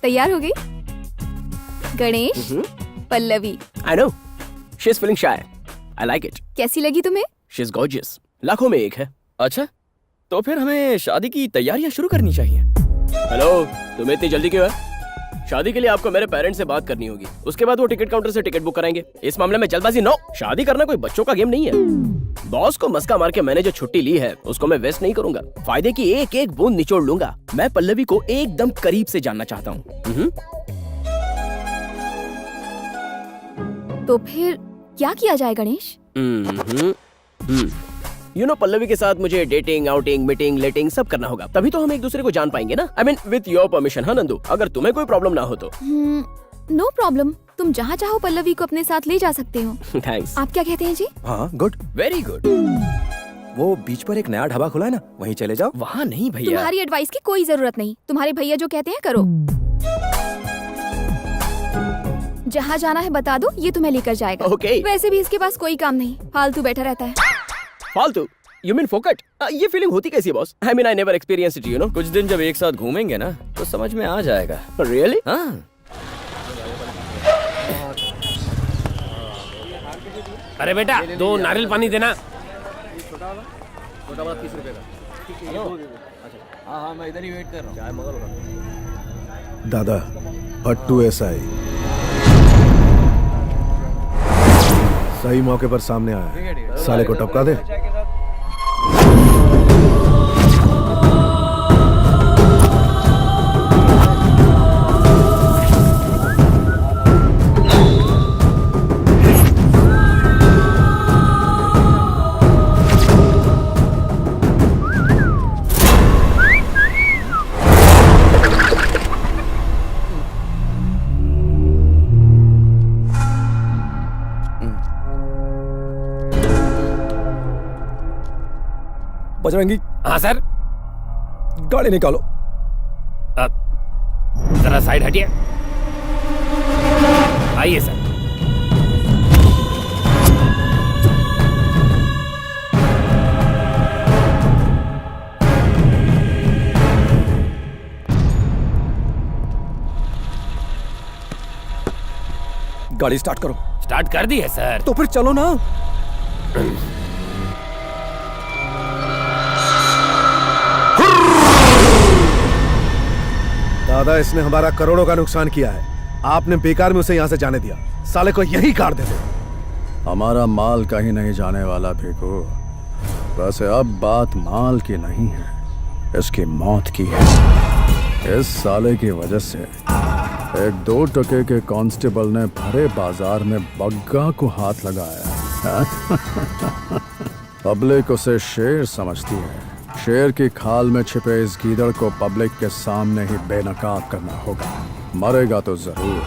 तैयार हो गई? Ganesh, Pallavi. I know. She's feeling shy. I like it. कैसी लगी तुम्हें? She's gorgeous. लाखों में एक है। अच्छा, तो फिर हमें शादी की तैयारियां शुरू करनी चाहिए। हेलो, तुम्हें इतनी जल्दी क्यों है? शादी के लिए आपको मेरे पेरेंट्स से बात करनी होगी। उसके बाद वो टिकट काउंटर से टिकट बुक कराएंगे। इस मामले में जल्दबाजी नो। शादी करना कोई बच्चों का गेम नहीं है। बॉस को मस्का मार के मैंने जो छुट्टी ली है उसको मैं वेस्ट नहीं करूंगा। फायदे की एक एक बूंद निचोड़ लूंगा। मैं पल्लवी को एकदम करीब से जानना चाहता हूँ। तो फिर क्या किया जाए गणेश? यू नो पल्लवी के साथ मुझे डेटिंग, आउटिंग, मीटिंग, लेटिंग सब करना होगा। तभी तो हम एक दूसरे को जान पाएंगे ना। I mean with your permission. हाँ नंदू, अगर तुम्हें कोई प्रॉब्लम ना हो तो। No problem. तुम जहाँ चाहो पल्लवी को अपने साथ ले जा सकते हो। थैंक्स। आप क्या कहते हैं जी? हाँ गुड। Very good. वो बीच पर एक नया ढाबा खुला है ना, वहीं चले जाओ। वहाँ नहीं भैया। तुम्हारी एडवाइस की कोई जरूरत नहीं। तुम्हारे भैया जो कहते हैं करो। जहाँ जाना है बता दो, ये तुम्हें लेकर जाएगा। Okay. वैसे भी इसके पास कोई काम नहीं, फालतू बैठा रहता है। फालतू? You mean फोकट? ये फीलिंग होती कैसी है boss? I mean I never experienced it, you know. कुछ दिन जब एक साथ घूमेंगे ना तो समझ में आ जाएगा। Really? हाँ। अरे बेटा, 2 नारियल पानी देना। दादा, भट्टू एसआई सही मौके पर सामने आया। साले को टपका दे। बजरंगी, हाँ सर। गाड़ी निकालो। जरा साइड हटिए। आइए सर। गाड़ी स्टार्ट करो। स्टार्ट कर दी है सर। तो फिर चलो ना। दादा, इसने हमारा करोड़ों का नुकसान किया है। आपने बेकार में उसे यहाँ से जाने दिया। साले को यही काट देते। हमारा माल कहीं नहीं जाने वाला फेंको। वैसे अब बात माल की नहीं है, इसकी मौत की है। इस साले की वजह से एक 2 टके के कांस्टेबल ने भरे बाजार में बग्गा को हाथ लगाया। पब्लिक उसे शेर समझती है। शेर की खाल में छिपे इस गीदड़ को पब्लिक के सामने ही बेनकाब करना होगा। मरेगा तो जरूर।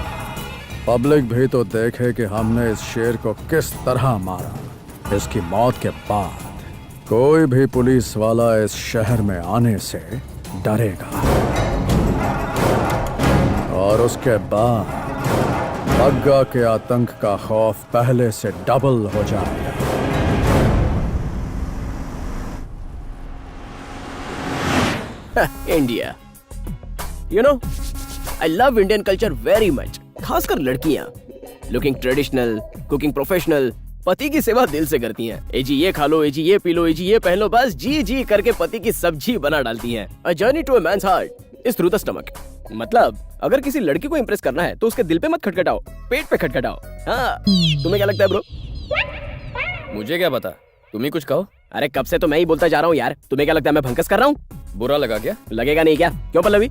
पब्लिक भी तो देखे कि हमने इस शेर को किस तरह मारा। इसकी मौत के बाद कोई भी पुलिस वाला इस शहर में आने से डरेगा और उसके बाद बग्गा के आतंक का खौफ पहले से डबल हो जाएगा। India, you know I love Indian culture very much. खासकर लड़कियां लुकिंग ट्रेडिशनल, कुकिंग प्रोफेशनल, पति की सेवा दिल से करती हैं। ए जी ये खा लो, ए जी ये पी लो, ए जी ये पहन लो, बस जी जी करके पति की सब्जी बना डालती हैं। A journey to a man's heart is through the stomach. मतलब अगर किसी लड़की को इंप्रेस करना है तो उसके दिल पे मत खटखटाओ, पेट पे खटखटाओ। हाँ, तुम्हें क्या लगता है ब्रो? मुझे क्या पता, तुम ही कुछ कहो। अरे कब से तो मैं ही बोलता जा रहा हूँ यार। तुम्हें क्या लगता है मैं भंकस कर रहा हूँ? बुरा लगा क्या? लगेगा नहीं क्या? क्यों पल्लवी?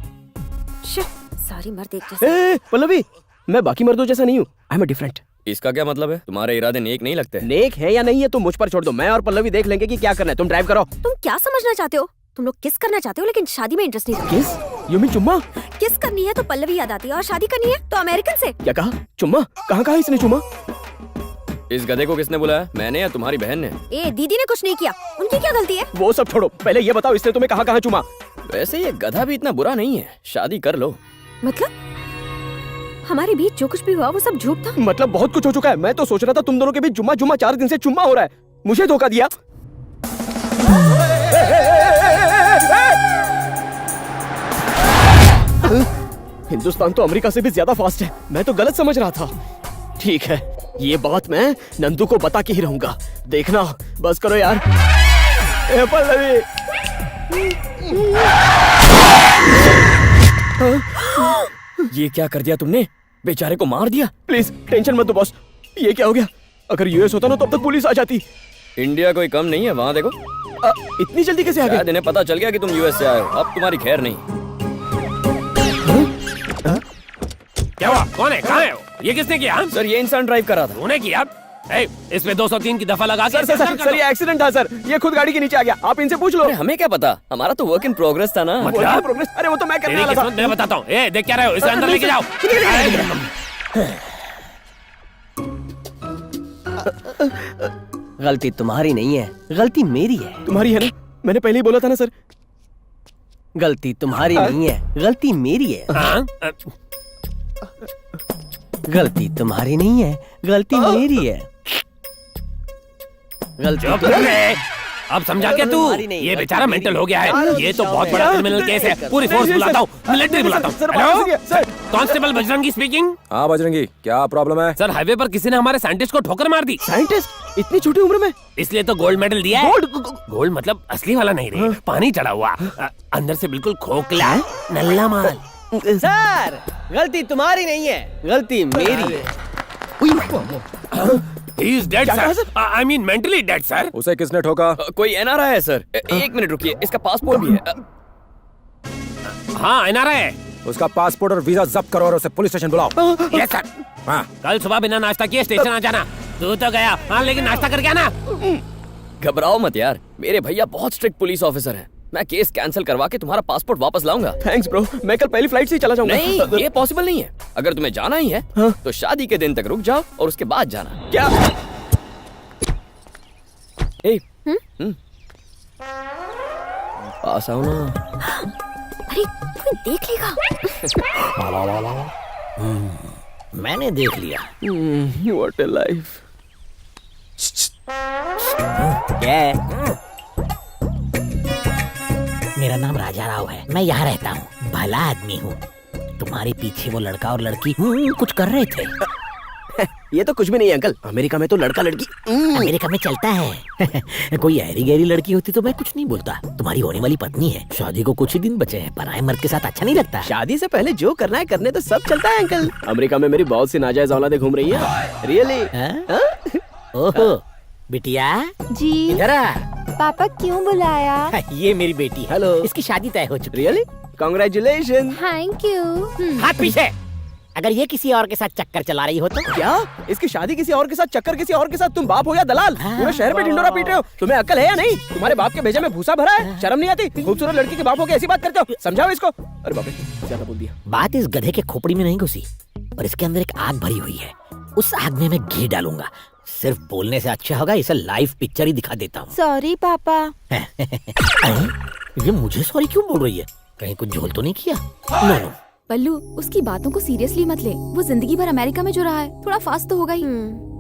सारी मर्द एक जैसे। पल्लवी, मैं बाकी मर्दों जैसा नहीं हूँ। I am different. इसका क्या मतलब है? तुम्हारे इरादे नेक नहीं लगते? नेक है या नहीं है तो मुझ पर छोड़ दो। मैं और पल्लवी देख लेंगे कि क्या करना है। तुम ड्राइव करो। तुम क्या समझना चाहते हो? तुम लोग किस करना चाहते हो लेकिन शादी में इंटरेस्ट नहीं रखते। किस? यू मीन चुम्मा? किस करनी है तो पल्लवी याद आती है और शादी करनी है तो अमेरिकन से। क्या कहा? चुम्मा? कहाँ कहा इसने चुम्मा? इस गधे को किसने बुलाया? मैंने या तुम्हारी बहन ने? ए दीदी ने कुछ नहीं किया, उनकी क्या गलती है? वो सब छोड़ो, पहले ये बताओ इसने तुम्हें कहाँ चुमा? वैसे ये गधा भी इतना बुरा नहीं है, शादी कर लो। मतलब हमारे बीच जो कुछ भी हुआ वो सब झूठ था? मतलब बहुत कुछ हो चुका है। मैं तो सोच रहा था तुम दोनों के बीच जुम्मा जुम्मा 4 दिन से चुम्मा हो रहा है। मुझे धोखा दिया। हिंदुस्तान तो अमेरिका से भी ज्यादा फास्ट है। मैं तो गलत समझ रहा था। ठीक है, ये बात मैं नंदू को बता के ही रहूंगा। देखना, बस करो यार। ए पल्लवी, ये क्या कर दिया तुमने? बेचारे को मार दिया। प्लीज टेंशन मत दो बॉस। ये क्या हो गया? अगर यूएस होता ना तब तक पुलिस आ जाती। इंडिया कोई कम नहीं है, वहाँ देखो। इतनी जल्दी कैसे आ गए? शायद इन्हें पता चल गया कि तुम यूएस से आए हो। अब तुम्हारी खैर नहीं। क्या हुआ? कौन है? कहाँ है वो? ये किसने किया? सर, ये इंसान ड्राइव कर रहा था। तूने किया? इसमें 203 की दफा लगा के सर ये एक्सीडेंट था सर। ये खुद गाड़ी के नीचे आ गया। आप इनसे पूछ लो। अरे हमें क्या पता, हमारा तो वर्क इन प्रोग्रेस था ना। मतलब? प्रोग्रेस? अरे वो तो मैं करने तेरी वाला था। किस्मत मैं बताता हूँ। ए, देख क्या रहे हो? इसे अंदर लेके जाओ। गलती तुम्हारी नहीं है, गलती मेरी है। तुम्हारी है ना? मैंने पहले ही बोला था ना सर। गलती तुम्हारी नहीं है, गलती मेरी है। हाँ? गलती तुम्हारी नहीं है, गलती मेरी है। गलती चुप रहे। अब समझा क्या तू? तुम्हारी नहीं, ये गलती बेचारा मेरी मेंटल है। हो गया है। ये तो बहुत बड़ा क्रिमिनल केस है। पूरी फोर्स बुलाता हूँ, मिलिट्री बुलाता हूँ। Hello, constable Bajrangi speaking. हाँ बजरंगी, क्या प्रॉब्लम है? सर, हाईवे पर किसी ने हमारे साइंटिस्ट को ठोकर मार दी। साइंटिस्ट इतनी छोटी उम्र में? इसलिए तो गोल्ड मेडल दिया है। गोल्ड? गोल्ड मतलब असली वाला नहीं रे, पानी चढ़ा हुआ। अंदर से बिल्कुल खोखला, नल्ला माल। सर, गलती तुम्हारी नहीं है, गलती मेरी है। He is dead, sir. I mean mentally dead, sir. उसे किसने ठोका? कोई एनआरआई है सर। एक मिनट रुकिए, इसका पासपोर्ट भी है। हाँ, एनआरआई है। उसका पासपोर्ट और वीजा जब्त करो और उसे पुलिस स्टेशन बुलाओ। Yes sir. हाँ। कल सुबह बिना नाश्ता किए स्टेशन आ जाना। तू तो गया, हाँ, लेकिन नाश्ता करके आना। घबराओ मत यार, मेरे भैया बहुत स्ट्रिक्ट पुलिस ऑफिसर हैं। मैं केस कैंसिल करवा के तुम्हारा पासपोर्ट वापस लाऊंगा। थैंक्स ब्रो, मैं कल पहली फ्लाइट से ही चला जाऊंगा। नहीं, ये पॉसिबल नहीं है। अगर तुम्हें जाना ही है तो शादी के दिन तक रुक जाओ और उसके बाद जाना। क्या? पास आओ ना। अरे कोई देख लेगा। मैंने देख लिया। What a life. क्या है? मेरा नाम राजा राव है, मैं यहाँ रहता हूँ, भला आदमी हूँ। तुम्हारे पीछे वो लड़का और लड़की कुछ कर रहे थे। ये तो कुछ भी नहीं है अंकल, अमेरिका में तो लड़का लड़की अमेरिका में चलता है। कोई ऐरी गहरी लड़की होती तो मैं कुछ नहीं बोलता। तुम्हारी होने वाली पत्नी है, शादी को कुछ ही दिन बचे हैं, पराये मर्द के साथ अच्छा नहीं लगता। शादी से पहले जो करना है करने तो सब चलता है अंकल। अमेरिका में मेरी बहुत सी नाजायज औलादें घूम रही है। रियली? ओहो बिटिया जी इधर आ। पापा क्यों बुलाया? ये मेरी बेटी है। हेलो। इसकी शादी तय हो चुकी है। रियली? कांग्रेचुलेशन। Thank you. हाथ पीछे। अगर ये किसी और के साथ चक्कर चला रही हो तो क्या? इसकी शादी किसी और के साथ, चक्कर किसी और के साथ? तुम बाप हो या दलाल? पूरे शहर में ढिंडोरा पीट रहे हो। तुम्हें अकल है या नहीं? तुम्हारे बाप के भेजे में भूसा भरा है? शर्म नहीं आती? खूबसूरत लड़की के बाप हो के ऐसी बात करते हो? समझाओ इसको। अरे बाप रे, ज्यादा बोल दिया। बात इस गधे के खोपड़ी में नहीं घुसी, और इसके अंदर एक आग भरी हुई है। उस आग में मैं घी डालूंगा। सिर्फ बोलने से अच्छा होगा इसे लाइव पिक्चर ही दिखा देता हूँ। सॉरी पापा। ये मुझे सॉरी क्यों बोल रही है? कहीं कुछ झोल तो नहीं किया? No no. पल्लू, उसकी बातों को सीरियसली मत ले। वो जिंदगी भर अमेरिका में जो रहा है, थोड़ा फास्ट तो होगा ही।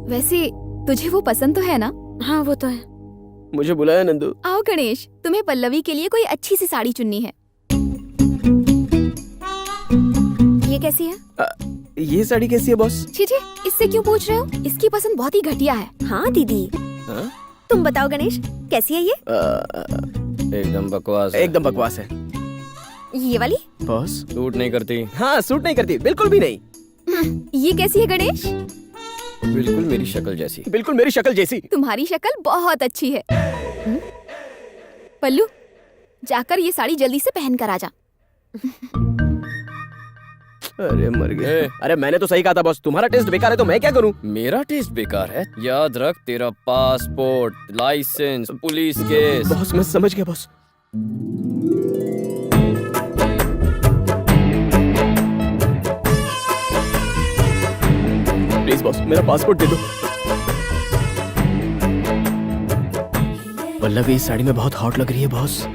वैसे तुझे वो पसंद तो है ना? हाँ वो तो है। मुझे बुलाया नंदू। आओ गणेश, तुम्हें पल्लवी के लिए कोई अच्छी सी साड़ी चुननी है। ये कैसी है? ये साड़ी कैसी है बॉस? छी छी, इससे क्यों पूछ रहे हो? इसकी पसंद बहुत ही घटिया है। हाँ दीदी, तुम बताओ गणेश, कैसी है ये? एकदम बकवास है। एकदम बकवास है ये वाली? बॉस। सूट नहीं करती। हाँ, सूट नहीं करती, बिल्कुल भी नहीं। ये कैसी है गणेश? बिल्कुल मेरी शक्ल जैसी। बिल्कुल मेरी शक्ल जैसी। तुम्हारी शक्ल बहुत अच्छी है। पल्लू, जाकर ये साड़ी जल्दी से पहन कर आ जा। अरे मर गए। अरे मैंने तो सही कहा था बॉस, तुम्हारा टेस्ट बेकार है तो मैं क्या करूं? मेरा टेस्ट बेकार है? याद रख, तेरा passport, licence, police case. Boss मैं समझ गया बॉस। प्लीज बॉस, मेरा पासपोर्ट दे दो। पल्लवी इस साड़ी में बहुत हॉट लग रही है बॉस।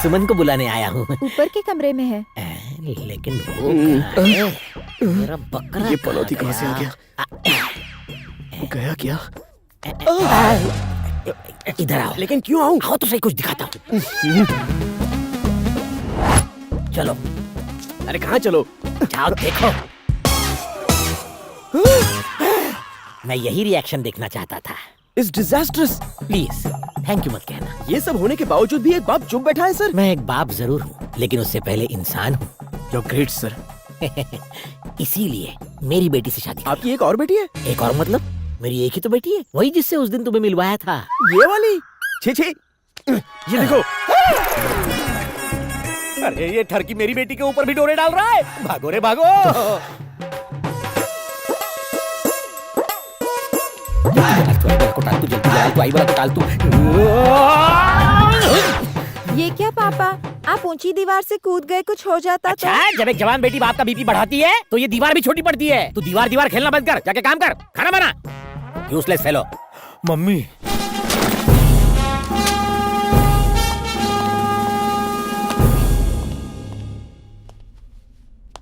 सुमन को बुलाने आया हूँ। ऊपर के कमरे में है। लेकिन वो कहाँ है? मेरा बकरा ये पनौती कहाँ से आ गया? गया क्या? इधर आओ। लेकिन क्यों आऊं? आओ तो सही, कुछ दिखाता हूँ। चलो। अरे कहाँ चलो? जाओ देखो। मैं यही रिएक्शन देखना चाहता था। It's disastrous. Please thank you मत कहना। ये सब होने के बावजूद भी एक बाप चुप बैठा है सर। मैं एक बाप जरूर हूँ, लेकिन उससे पहले इंसान हूँ। You're great sir. इसीलिए मेरी बेटी से शादी आपकी एक और बेटी है? एक और मतलब? मेरी एक ही तो बेटी है, वही जिससे उस दिन तुम्हें मिलवाया था। ये वाली? छे छे। ये देखो। अरे ये ठरकी मेरी बेटी के ऊपर भी डोरे डाल रहा है। भागो रे भागो। ये क्या पापा, आप ऊंची दीवार से कूद गए, कुछ हो जाता अच्छा, जब एक जवान बेटी बाप का बीपी बढ़ाती है तो ये दीवार भी छोटी पड़ती है। तू दीवार खेलना बंद कर, जाके काम कर, खाना बना। Useless fellow. मम्मी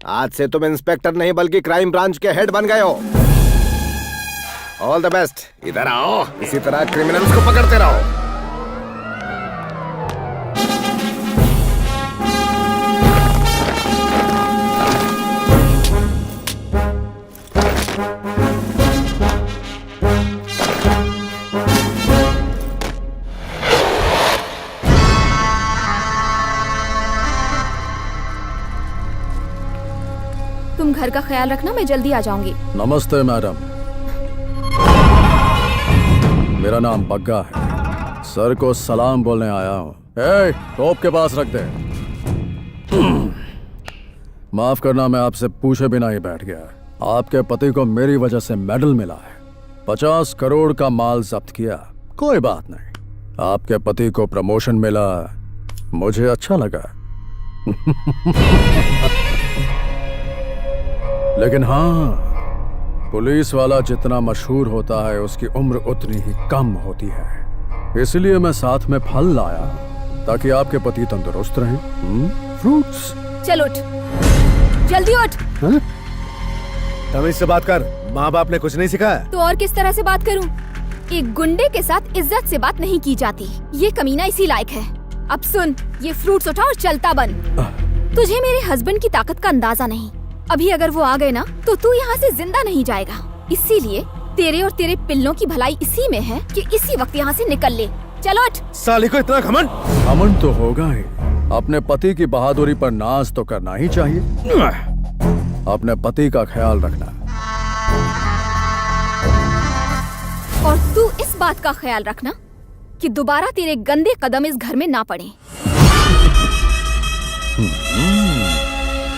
आज से तुम इंस्पेक्टर नहीं बल्कि क्राइम ब्रांच के हेड बन गए हो। All the best. इधर आओ, इसी तरह क्रिमिनल्स को पकड़ते रहो। तुम घर का ख्याल रखना, मैं जल्दी आ जाऊंगी। नमस्ते मैडम, मेरा नाम बग्गा है। सर को सलाम बोलने आया हूँ। ए, टोप के पास रख दे। माफ करना, मैं आपसे पूछे बिना ही बैठ गया। आपके पति को मेरी वजह से मेडल मिला है, 50 करोड़ का माल जब्त किया। कोई बात नहीं, आपके पति को प्रमोशन मिला, मुझे अच्छा लगा। लेकिन हाँ, पुलिस वाला जितना मशहूर होता है उसकी उम्र उतनी ही कम होती है। इसलिए मैं साथ में फल लाया ताकि आपके पति तंदुरुस्त रहें। फ्रूट्स। चल उठ, जल्दी उठ। तमीज से बात कर, माँ बाप ने कुछ नहीं सिखाया? तो और किस तरह से बात करूं? एक गुंडे के साथ इज्जत से बात नहीं की जाती। ये कमीना इसी लायक है। अब सुन, ये फ्रूट्स उठा और चलता बन। तुझे मेरे हस्बैंड की ताकत का अंदाजा नहीं। अभी अगर वो आ गए ना तो तू यहाँ से जिंदा नहीं जाएगा। इसीलिए तेरे और तेरे पिल्लों की भलाई इसी में है कि इसी वक्त यहाँ से निकल ले। चलो उठ। साली को इतना घमंड? घमंड तो होगा ही, अपने पति की बहादुरी पर नाज तो करना ही चाहिए। अपने पति का ख्याल रखना। और तू इस बात का ख्याल रखना कि दोबारा तेरे गंदे कदम इस घर में ना पड़े।